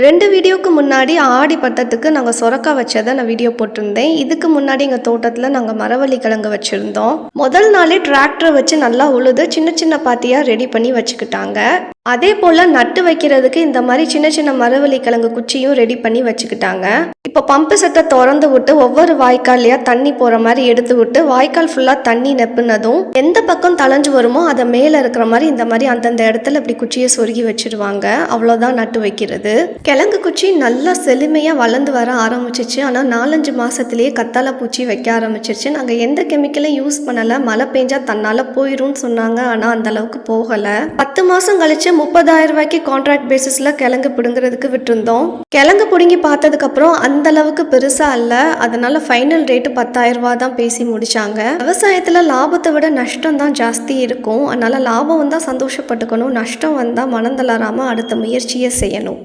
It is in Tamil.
2 வீடியோக்கு முன்னாடி ஆடி பட்டத்துக்கு நாங்கள் சொரக்காய் வச்சதை நான் வீடியோ போட்டிருந்தேன். இதுக்கு முன்னாடி எங்கள் தோட்டத்தில் நாங்கள் மரவள்ளி கிழங்கு வச்சுருந்தோம். முதல் நாளே டிராக்டரை வச்சு நல்லா உழுது சின்ன சின்ன பாத்தியாக ரெடி பண்ணி வச்சுக்கிட்டாங்க. அதே போல் நட்டு வைக்கிறதுக்கு இந்த மாதிரி சின்ன சின்ன மரவள்ளி கிழங்கு குச்சியும் ரெடி பண்ணி வச்சுக்கிட்டாங்க. இப்போ பம்பு செட்டை திறந்து விட்டு ஒவ்வொரு வாய்க்கால்லையா தண்ணி போகிற மாதிரி எடுத்து விட்டு வாய்க்கால் ஃபுல்லாக தண்ணி நெப்புனதும் எந்த பக்கம் தளைஞ்சு வருமோ அதை மேலே இருக்கிற மாதிரி இந்த மாதிரி அந்தந்த இடத்துல இப்படி குச்சியை சொருகி வச்சுருவாங்க. அவ்வளோதான் நட்டு வைக்கிறது. கிழங்கு குச்சி நல்லா செழுமையாக வளர்ந்து வர ஆரம்பிச்சிச்சு. ஆனால் 4-5 மாதத்துலேயே கத்தாழை பூச்சி வைக்க ஆரம்பிச்சிருச்சு. நாங்கள் எந்த கெமிக்கலையும் யூஸ் பண்ணலை. மழை பெஞ்சா தன்னால் போயிடும்னு சொன்னாங்க. ஆனால் அந்தளவுக்கு போகலை. 10 மாதம் கழிச்சு 30,000 ரூபாய்க்கு கான்ட்ராக்ட் பேசிஸில் கிழங்கு பிடுங்கிறதுக்கு விட்டுருந்தோம். கிழங்கு பிடுங்கி பார்த்ததுக்கப்புறம் அந்த அளவுக்கு பெருசாக இல்லை. அதனால ஃபைனல் ரேட்டு 10,000 ரூபா தான் பேசி முடிச்சாங்க. விவசாயத்தில் லாபத்தை விட நஷ்டம் தான் ஜாஸ்தி இருக்கும். அதனால லாபம் வந்தால் சந்தோஷப்பட்டுக்கணும், நஷ்டம் வந்தால் மனம் தளராமல் அடுத்த முயற்சியை செய்யணும்.